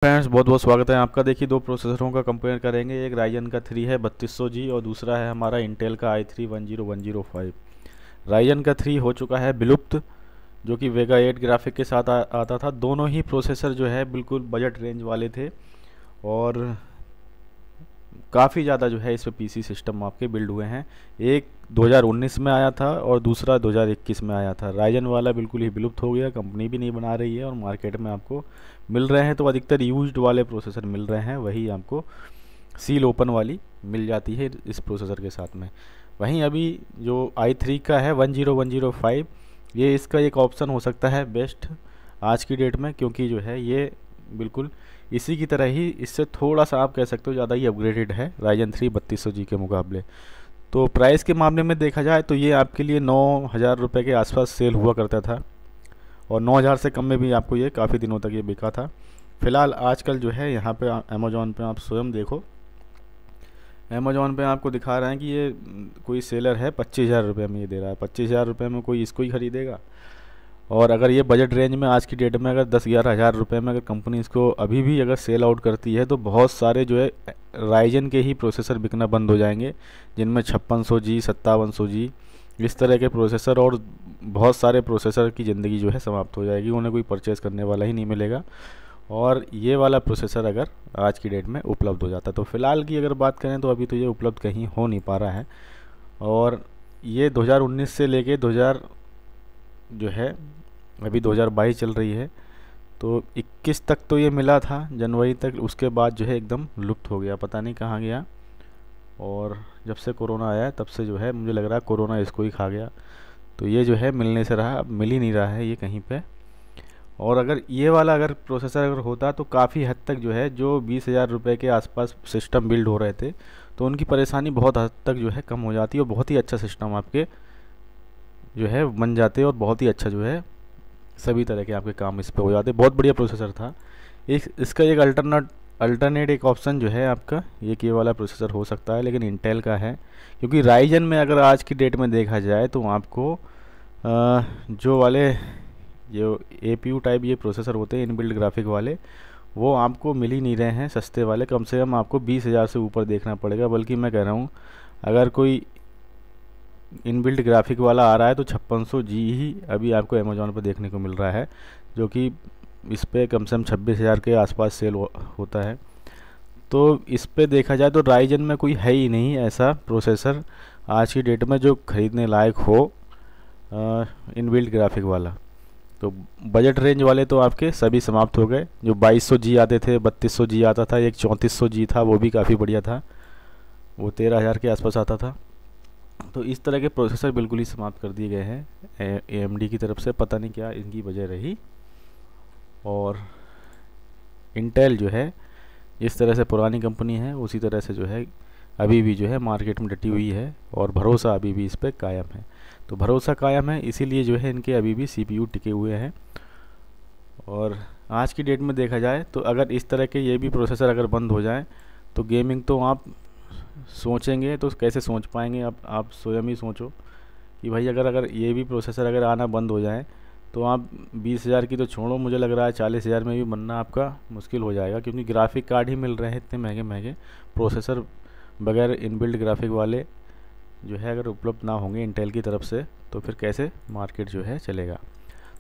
Friends, बहुत बहुत स्वागत है आपका। देखिए, दो प्रोसेसरों का कंपेयर करेंगे। एक राइजन का 3 है 3200G और दूसरा है हमारा इंटेल का i3 10105। राइजन का 3 हो चुका है विलुप्त, जो कि वेगा 8 ग्राफिक के साथ आता था। दोनों ही प्रोसेसर जो है बिल्कुल बजट रेंज वाले थे और काफ़ी ज़्यादा जो है इस पे पीसी सिस्टम आपके बिल्ड हुए हैं। एक 2019 में आया था और दूसरा 2021 में आया था। राइजन वाला बिल्कुल ही विलुप्त हो गया, कंपनी भी नहीं बना रही है और मार्केट में आपको मिल रहे हैं तो अधिकतर यूज्ड वाले प्रोसेसर मिल रहे हैं, वही आपको सील ओपन वाली मिल जाती है इस प्रोसेसर के साथ में। वहीं अभी जो i3 का है 10105, ये इसका एक ऑप्शन हो सकता है बेस्ट आज की डेट में, क्योंकि जो है ये बिल्कुल इसी की तरह ही, इससे थोड़ा सा आप कह सकते हो ज़्यादा ही अपग्रेडेड है राइजन 3 3200G के मुकाबले। तो प्राइस के मामले में देखा जाए तो ये आपके लिए 9,000 रुपये के आसपास सेल हुआ करता था और 9,000 से कम में भी आपको ये काफ़ी दिनों तक ये बिका था। फ़िलहाल आजकल जो है यहाँ पे अमेज़ॉन पे आप स्वयं देखो, अमेज़ॉन पे आपको दिखा रहे हैं कि ये कोई सेलर है 25,000 रुपये में ये दे रहा है। 25,000 रुपये में कोई इसको ही ख़रीदेगा? और अगर ये बजट रेंज में आज की डेट में अगर 10-11 हज़ार रुपये में अगर कंपनी इसको अभी भी अगर सेल आउट करती है तो बहुत सारे जो है राइजन के ही प्रोसेसर बिकना बंद हो जाएंगे, जिनमें 5600G 5700G इस तरह के प्रोसेसर, और बहुत सारे प्रोसेसर की ज़िंदगी जो है समाप्त हो जाएगी, उन्हें कोई परचेज़ करने वाला ही नहीं मिलेगा। और ये वाला प्रोसेसर अगर आज की डेट में उपलब्ध हो जाता है, तो फ़िलहाल की अगर बात करें तो अभी तो ये उपलब्ध कहीं हो नहीं पा रहा है। और ये 2019 से लेके 2000 जो है अभी 2022 चल रही है, तो 21 तक तो ये मिला था जनवरी तक, उसके बाद जो है एकदम लुप्त हो गया, पता नहीं कहाँ गया। और जब से कोरोना आया है तब से जो है मुझे लग रहा है कोरोना इसको ही खा गया, तो ये जो है मिलने से रहा, अब मिल ही नहीं रहा है ये कहीं पे। और अगर ये वाला अगर प्रोसेसर अगर होता तो काफ़ी हद तक जो है जो 20,000 रुपये के आसपास सिस्टम बिल्ड हो रहे थे तो उनकी परेशानी बहुत हद तक जो है कम हो जाती और बहुत ही अच्छा सिस्टम आपके जो है बन जाते और बहुत ही अच्छा जो है सभी तरह के आपके काम इस पे हो जाते। बहुत बढ़िया प्रोसेसर था। एक इसका एक अल्टरनेट एक ऑप्शन जो है आपका एक ये वाला प्रोसेसर हो सकता है, लेकिन इंटेल का है, क्योंकि राइजन में अगर आज की डेट में देखा जाए तो आपको जो वाले जो एपीयू टाइप ये प्रोसेसर होते हैं इनबिल्ट ग्राफिक वाले, वो आपको मिल ही नहीं रहे हैं सस्ते वाले। कम से कम आपको 20,000 से ऊपर देखना पड़ेगा, बल्कि मैं कह रहा हूँ अगर कोई इनबिल्ट ग्राफिक वाला आ रहा है तो 5600G ही अभी आपको अमेज़ॉन पर देखने को मिल रहा है, जो कि इस पे कम से कम 26,000 के आसपास सेल होता है। तो इस पे देखा जाए तो राइजन में कोई है ही नहीं ऐसा प्रोसेसर आज की डेट में जो ख़रीदने लायक हो इनबिल्ट ग्राफिक वाला। तो बजट रेंज वाले तो आपके सभी समाप्त हो गए। जो 2200G आते थे, 3200G आता था, एक 3400G था, वो भी काफ़ी बढ़िया था, वो 13,000 के आसपास आता था। तो इस तरह के प्रोसेसर बिल्कुल ही समाप्त कर दिए गए हैं AMD की तरफ से, पता नहीं क्या इनकी वजह रही। और इंटेल जो है इस तरह से पुरानी कंपनी है, उसी तरह से जो है अभी भी जो है मार्केट में डटी हुई है और भरोसा अभी भी इस पर कायम है। तो भरोसा कायम है, इसीलिए जो है इनके अभी भी CPU टिके हुए हैं। और आज की डेट में देखा जाए तो अगर इस तरह के ये भी प्रोसेसर अगर बंद हो जाएं तो गेमिंग तो आप सोचेंगे तो कैसे सोच पाएंगे। अब आप स्वयं ही सोचो कि भाई अगर अगर ये भी प्रोसेसर अगर आना बंद हो जाए तो आप 20,000 की तो छोड़ो, मुझे लग रहा है 40,000 में भी बनना आपका मुश्किल हो जाएगा, क्योंकि ग्राफिक कार्ड ही मिल रहे हैं इतने महंगे महंगे प्रोसेसर बगैर इनबिल्ट ग्राफिक वाले जो है अगर उपलब्ध ना होंगे इंटेल की तरफ से, तो फिर कैसे मार्केट जो है चलेगा।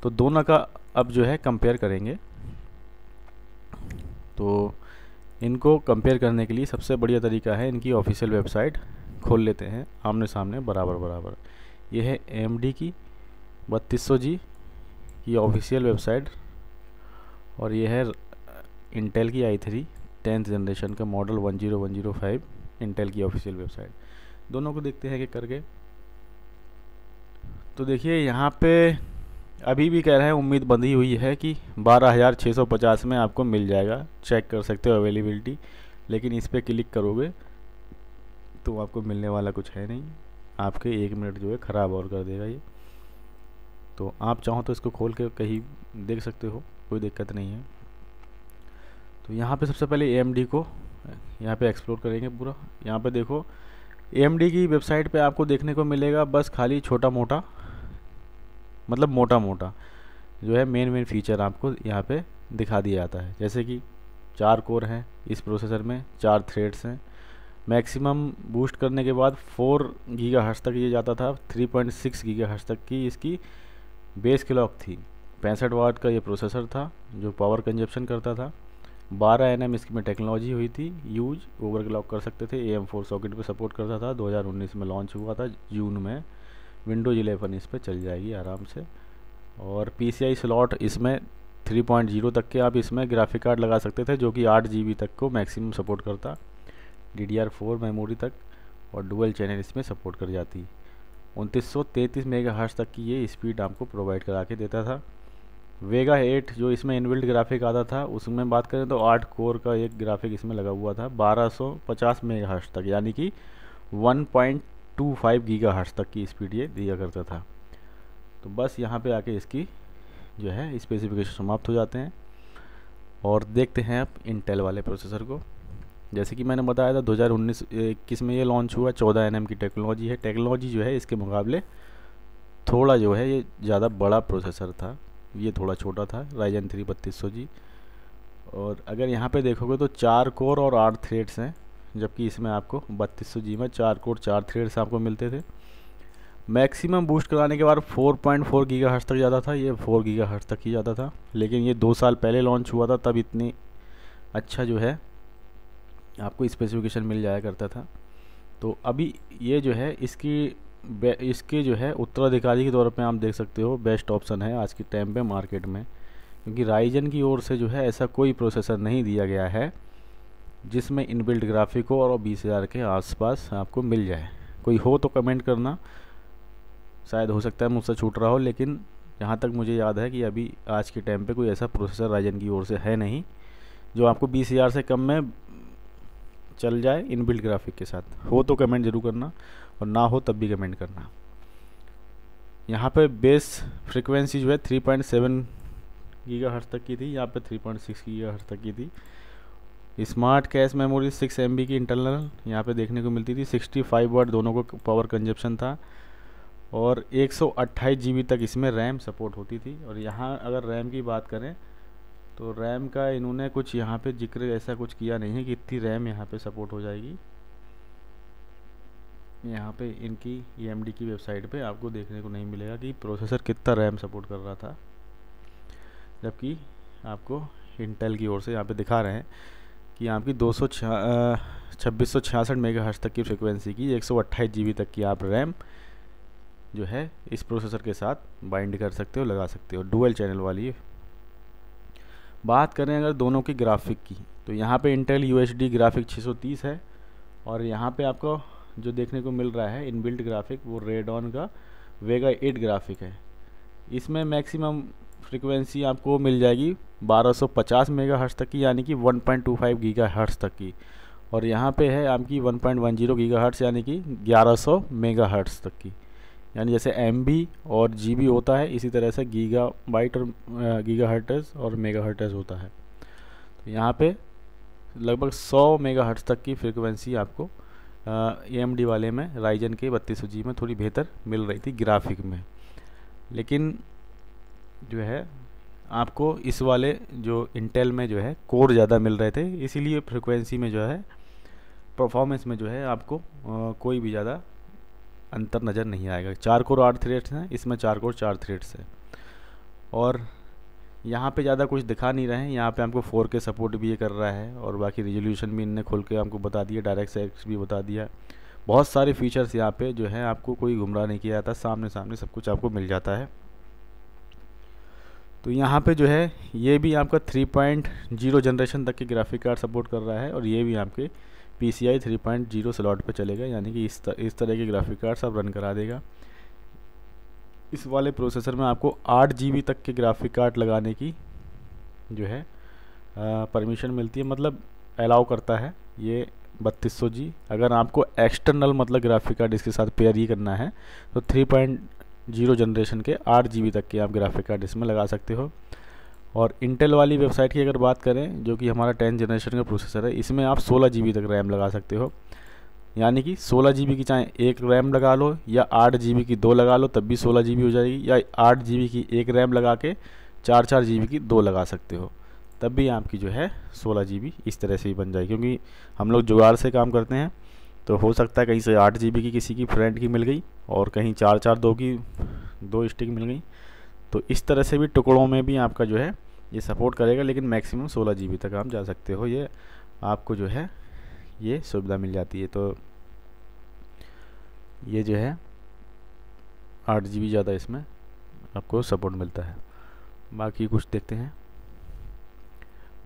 तो दोनों का अब जो है कंपेयर करेंगे। तो इनको कंपेयर करने के लिए सबसे बढ़िया तरीका है इनकी ऑफिशियल वेबसाइट खोल लेते हैं आमने सामने बराबर बराबर। ये है AMD की 3200G की ऑफिशियल वेबसाइट और ये है इंटेल की i3 10th जनरेशन का मॉडल 10105 इंटेल की ऑफिशियल वेबसाइट। दोनों को देखते हैं कि करके। तो देखिए यहाँ पे अभी भी कह रहे हैं उम्मीद बंधी हुई है कि 12,650 में आपको मिल जाएगा, चेक कर सकते हो अवेलेबिलिटी। लेकिन इस पर क्लिक करोगे तो आपको मिलने वाला कुछ है नहीं, आपके 1 मिनट जो है ख़राब और कर देगा ये। तो आप चाहो तो इसको खोल के कहीं देख सकते हो, कोई दिक्कत नहीं है। तो यहाँ पे सबसे पहले AMD को यहाँ पे एक्सप्लोर करेंगे पूरा। यहाँ पे देखो AMD की वेबसाइट पे आपको देखने को मिलेगा बस खाली छोटा मोटा, मतलब मोटा मोटा जो है मेन फीचर आपको यहाँ पे दिखा दिया जाता है। जैसे कि 4 कोर हैं इस प्रोसेसर में, 4 थ्रेड्स हैं। मैक्सिमम बूस्ट करने के बाद 4 गीगाहर्ट्ज़ तक ये जाता था। 3.6 गीगाहर्ट्ज़ तक की इसकी बेस क्लॉक थी। 65 वाट का ये प्रोसेसर था जो पावर कंजप्शन करता था। 12 nm इसकी में टेक्नोलॉजी हुई थी यूज, ओवर क्लॉक कर सकते थे। AM4 सॉकेट पे सपोर्ट करता था। 2019 में लॉन्च हुआ था जून में। विंडोज 11 इस पर चल जाएगी आराम से। और PCI स्लॉट इसमें 3.0 तक के आप इसमें ग्राफिक कार्ड लगा सकते थे, जो कि 8 GB तक को मैक्सिमम सपोर्ट करता। DDR4 मेमोरी तक और डुअल चैनल इसमें सपोर्ट कर जाती। 2933 मेगाहर्ट्ज़ तक की ये स्पीड आपको प्रोवाइड करा के देता था। वेगा 8 जो इसमें इनबिल्ट ग्राफिक आता था, उसमें बात करें तो 8 कोर का एक ग्राफिक इसमें लगा हुआ था। 1250 मेगाहर्ट्ज़ तक यानी कि 1.25 गीगाहर्ट्ज़ तक की स्पीड ये दिया करता था। तो बस यहाँ पे आके इसकी जो है स्पेसिफिकेशन समाप्त हो जाते हैं। और देखते हैं अब इंटेल वाले प्रोसेसर को। जैसे कि मैंने बताया था 2019-21 में ये लॉन्च हुआ। 14 nm की टेक्नोलॉजी है। टेक्नोलॉजी जो है इसके मुकाबले थोड़ा जो है ये ज़्यादा बड़ा प्रोसेसर था, ये थोड़ा छोटा था। Ryzen 3 3200G। और अगर यहाँ पे देखोगे तो 4 कोर और 8 थ्रेड्स हैं, जबकि इसमें आपको 3200G में 4 कोर 4 थ्रेड्स आपको मिलते थे। मैक्सिमम बूस्ट कराने के बाद 4.4 गीगाहर्ट्ज़ तक जाता था। ये 4 गीगाहर्ट्ज़ तक ही जाता था, लेकिन ये 2 साल पहले लॉन्च हुआ था, तब इतनी अच्छा जो है आपको स्पेसिफिकेशन मिल जाया करता था। तो अभी ये जो है इसके जो है उत्तराधिकारी के तौर पे आप देख सकते हो बेस्ट ऑप्शन है आज के टाइम पे मार्केट में, क्योंकि राइजन की ओर से जो है ऐसा कोई प्रोसेसर नहीं दिया गया है जिसमें इनबिल्ट ग्राफिक हो और 20,000 के आसपास आपको मिल जाए। कोई हो तो कमेंट करना, शायद हो सकता है मुझसे छूट रहा हो, लेकिन जहाँ तक मुझे याद है कि अभी आज के टाइम पे कोई ऐसा प्रोसेसर राइजन की ओर से है नहीं जो आपको 20,000 से कम में चल जाए इनबिल्ट ग्राफिक के साथ। हो तो कमेंट जरूर करना, और ना हो तब भी कमेंट करना। यहाँ पे बेस फ्रीक्वेंसी जो है 3.7 गीगाहर्ट्ज़ तक की थी, यहाँ पे 3.6 गीगाहर्ट्ज़ तक की थी। स्मार्ट कैश मेमोरी 6 MB की इंटरनल यहाँ पे देखने को मिलती थी। 65 वाट दोनों को पावर कंजप्शन था, और 128 GB तक इसमें रैम सपोर्ट होती थी। और यहाँ अगर रैम की बात करें तो रैम का इन्होंने कुछ यहाँ पे जिक्र ऐसा कुछ किया नहीं है कि इतनी रैम यहाँ पे सपोर्ट हो जाएगी। यहाँ पे इनकी AMD की वेबसाइट पे आपको देखने को नहीं मिलेगा कि प्रोसेसर कितना रैम सपोर्ट कर रहा था, जबकि आपको इंटेल की ओर से यहाँ पे दिखा रहे हैं कि आपकी 2666 मेगाहर्ट्ज़ तक की फ्रिक्वेंसी की 128 GB तक की आप रैम जो है इस प्रोसेसर के साथ बाइंड कर सकते हो, लगा सकते हो। डुअल चैनल वाली बात करें अगर दोनों की ग्राफिक की, तो यहाँ पे इंटेल UHD ग्राफिक 630 है, और यहाँ पे आपको जो देखने को मिल रहा है इनबिल्ट ग्राफिक वो रेडॉन का वेगा 8 ग्राफिक है। इसमें मैक्सिमम फ्रीक्वेंसी आपको मिल जाएगी 1250 मेगाहर्ट्ज़ तक की, यानी कि 1.25 गीगाहर्ट्ज़ तक की। और यहाँ पे है आपकी 1.10 गीगाहर्ट्ज़ यानी कि 1100 मेगाहर्ट्ज़ तक की। यानी जैसे MB और GB होता है, इसी तरह से गीगाबाइट और गीगाहर्ट्ज़ और मेगाहर्ट्ज़ होता है। तो यहाँ पे लगभग 100 मेगाहर्ट्ज़ तक की फ्रीक्वेंसी आपको AMD वाले में राइजन के 3200G में थोड़ी बेहतर मिल रही थी ग्राफिक में। लेकिन जो है आपको इस वाले जो इंटेल में जो है कोर ज़्यादा मिल रहे थे, इसीलिए फ्रीक्वेंसी में जो है परफॉर्मेंस में जो है आपको कोई भी ज़्यादा अंतर नज़र नहीं आएगा। 4 कोर 8 थ्रेड्स हैं, इसमें 4 कोर 4 थ्रेड्स हैं। और यहाँ पे ज़्यादा कुछ दिखा नहीं रहे हैं। यहाँ पे हमको 4K सपोर्ट भी ये कर रहा है, और बाकी रिजोल्यूशन भी इनने खोल के हमको बता दिया, डायरेक्ट एक्स भी बता दिया। बहुत सारे फीचर्स यहाँ पे जो है आपको कोई गुमराह नहीं किया जाता, सामने सामने सब कुछ आपको मिल जाता है। तो यहाँ पे जो है ये भी आपका 3.0 जनरेशन तक के ग्राफिक कार्ड सपोर्ट कर रहा है, और ये भी आपके PCI 3.0 स्लॉट पे चलेगा, यानी कि इस तरह के ग्राफिक कार्ड सब रन करा देगा। इस वाले प्रोसेसर में आपको 8 GB तक के ग्राफिक कार्ड लगाने की जो है परमिशन मिलती है, मतलब अलाउ करता है ये 3200G। अगर आपको एक्सटर्नल मतलब ग्राफिक कार्ड इसके साथ पेयर ही करना है तो 3.0 जनरेशन के 8 GB तक के आप ग्राफिक कार्ड इसमें लगा सकते हो। और इंटेल वाली वेबसाइट की अगर बात करें, जो कि हमारा 10th जनरेशन का प्रोसेसर है, इसमें आप 16 GB तक रैम लगा सकते हो। यानी कि 16 GB की चाहे एक रैम लगा लो, या 8 GB की 2 लगा लो तब भी 16 GB हो जाएगी, या 8 GB की एक रैम लगा के 4 GB की 2 लगा सकते हो। तब भी आपकी जो है 16 GB इस तरह से ही बन जाएगी। क्योंकि हम लोग जुगाड़ से काम करते हैं, तो हो सकता है कहीं से 8 GB की किसी की फ्रेंड की मिल गई और कहीं 442 की 2 स्टिक मिल गई। तो इस तरह से भी टुकड़ों में भी आपका जो है ये सपोर्ट करेगा, लेकिन मैक्सिमम 16 GB तक आप जा सकते हो, ये आपको जो है ये सुविधा मिल जाती है। तो ये जो है 8 GB ज़्यादा इसमें आपको सपोर्ट मिलता है। बाकी कुछ देखते हैं।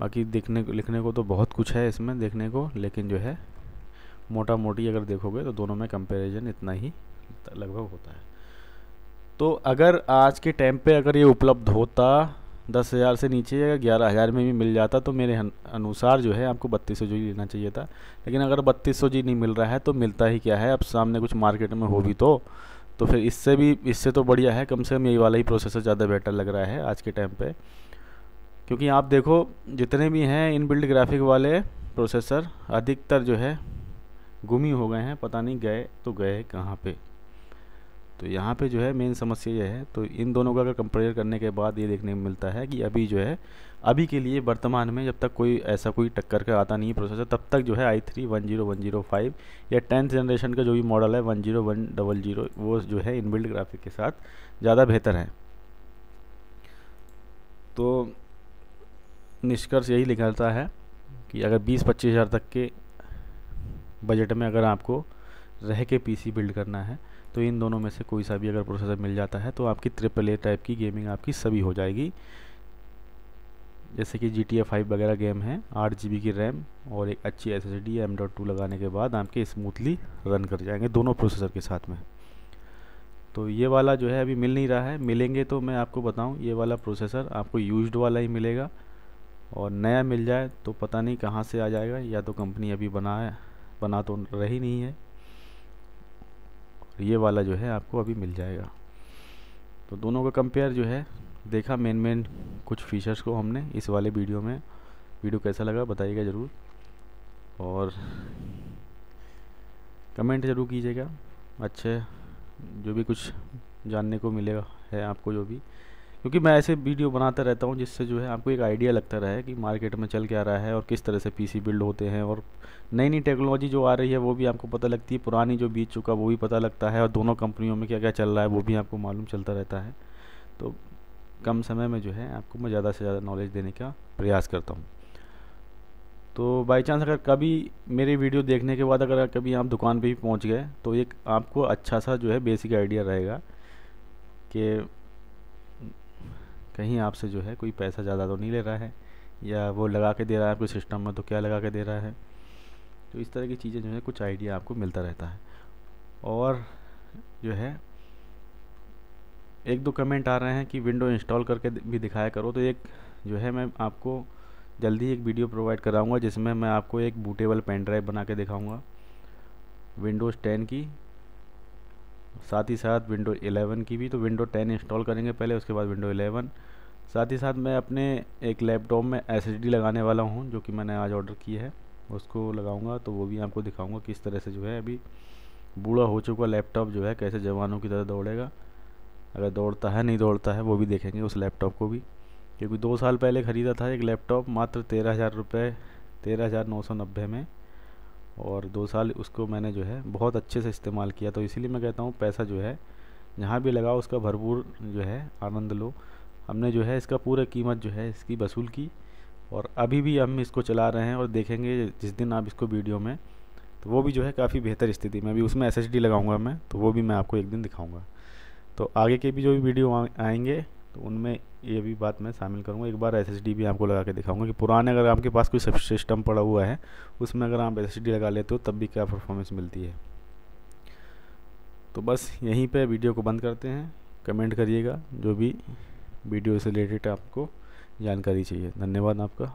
बाकी लिखने को तो बहुत कुछ है इसमें देखने को, लेकिन जो है मोटा मोटी अगर देखोगे तो दोनों में कंपैरिजन इतना ही लगभग होता है। तो अगर आज के टाइम पे अगर ये उपलब्ध होता 10,000 से नीचे या 11,000 में भी मिल जाता, तो मेरे अनुसार जो है आपको 3200 जी लेना चाहिए था। लेकिन अगर 3200 जी नहीं मिल रहा है तो मिलता ही क्या है, अब सामने कुछ मार्केट में हो भी तो फिर इससे तो बढ़िया है, कम से कम यही वाला ही प्रोसेसर ज़्यादा बेटर लग रहा है आज के टाइम पे। क्योंकि आप देखो जितने भी हैं इनबिल्ट ग्राफिक वाले प्रोसेसर अधिकतर जो है गुम ही हो गए हैं, पता नहीं गए कहाँ पे। तो यहाँ पे जो है मेन समस्या ये है। तो इन दोनों का अगर कंपेयर करने के बाद ये देखने को मिलता है कि अभी जो है अभी के लिए वर्तमान में जब तक कोई टक्कर का आता नहीं है प्रोसेसर, तब तक जो है i3 10105 या 10th जनरेशन का जो भी मॉडल है 10100 वो जो है इनबिल्ट ग्राफिक के साथ ज़्यादा बेहतर है। तो निष्कर्ष यही निकलता है कि अगर 20-25 हज़ार तक के बजट में अगर आपको रह के पीसी बिल्ड करना है, तो इन दोनों में से कोई सा भी अगर प्रोसेसर मिल जाता है तो आपकी AAA टाइप की गेमिंग आपकी सभी हो जाएगी। जैसे कि GTA 5 वगैरह गेम है, 8 GB की रैम और एक अच्छी SSD M.2 लगाने के बाद आपके स्मूथली रन कर जाएंगे दोनों प्रोसेसर के साथ में। तो ये वाला जो है अभी मिल नहीं रहा है, मिलेंगे तो मैं आपको बताऊं ये वाला प्रोसेसर आपको यूज्ड वाला ही मिलेगा, और नया मिल जाए तो पता नहीं कहाँ से आ जाएगा, या तो कंपनी अभी बना तो रही नहीं है। ये वाला जो है आपको अभी मिल जाएगा। तो दोनों का कंपेयर जो है देखा, मेन कुछ फीचर्स को हमने इस वाले वीडियो में। वीडियो कैसा लगा बताइएगा ज़रूर, और कमेंट ज़रूर कीजिएगा। अच्छे जो भी कुछ जानने को मिलेगा है आपको जो भी, क्योंकि मैं ऐसे वीडियो बनाता रहता हूँ जिससे जो है आपको एक आइडिया लगता रहे कि मार्केट में चल क्या रहा है और किस तरह से पीसी बिल्ड होते हैं, और नई टेक्नोलॉजी जो आ रही है वो भी आपको पता लगती है, पुरानी जो बीत चुका वो भी पता लगता है, और दोनों कंपनियों में क्या क्या चल रहा है वो भी आपको मालूम चलता रहता है। तो कम समय में जो है आपको मैं ज़्यादा से ज़्यादा नॉलेज देने का प्रयास करता हूँ। तो बाई चांस अगर कभी मेरी वीडियो देखने के बाद अगर कभी आप दुकान पे भी पहुँच गए तो एक आपको अच्छा सा जो है बेसिक आइडिया रहेगा कि कहीं आपसे जो है कोई पैसा ज़्यादा तो नहीं ले रहा है, या वो लगा के दे रहा है आपके सिस्टम में तो क्या लगा के दे रहा है। तो इस तरह की चीज़ें जो है कुछ आइडिया आपको मिलता रहता है। और जो है एक दो कमेंट आ रहे हैं कि विंडो इंस्टॉल करके भी दिखाया करो, तो एक जो है मैं आपको जल्दी एक वीडियो प्रोवाइड कराऊंगा जिसमें मैं आपको एक बूटेबल पेन ड्राइव बना के दिखाऊंगा विंडोज़ 10 की, साथ ही साथ विंडो 11 की भी। तो विंडो 10 इंस्टॉल करेंगे पहले, उसके बाद विंडो 11। साथ ही साथ मैं अपने एक लैपटॉप में SSD लगाने वाला हूँ जो कि मैंने आज ऑर्डर की है, उसको लगाऊंगा। तो वो भी आपको दिखाऊंगा किस तरह से जो है अभी बूढ़ा हो चुका लैपटॉप जो है कैसे जवानों की तरह दौड़ेगा, अगर दौड़ता है नहीं दौड़ता है वो भी देखेंगे उस लैपटॉप को भी। क्योंकि 2 साल पहले ख़रीदा था एक लैपटॉप मात्र 13,000 रुपये, 13,990 में, और 2 साल उसको मैंने जो है बहुत अच्छे से इस्तेमाल किया। तो इसीलिए मैं कहता हूँ पैसा जो है जहाँ भी लगाओ उसका भरपूर जो है आनंद लो। हमने जो है इसका पूरा कीमत जो है इसकी वसूल की, और अभी भी हम इसको चला रहे हैं, और देखेंगे जिस दिन आप इसको वीडियो में तो वो भी जो है काफ़ी बेहतर स्थिति में। अभी उसमें SSD लगाऊंगा मैं, तो वो भी मैं आपको एक दिन दिखाऊंगा। तो आगे के भी जो भी वीडियो आएंगे तो उनमें ये भी बात मैं शामिल करूँगा। एक बार SSD भी आपको लगा के दिखाऊंगा कि पुराने अगर आपके पास कोई सब सिस्टम पड़ा हुआ है उसमें अगर आप SSD लगा लेते हो तब भी क्या परफॉर्मेंस मिलती है। तो बस यहीं पे वीडियो को बंद करते हैं। कमेंट करिएगा जो भी वीडियो से रिलेटेड आपको जानकारी चाहिए। धन्यवाद आपका।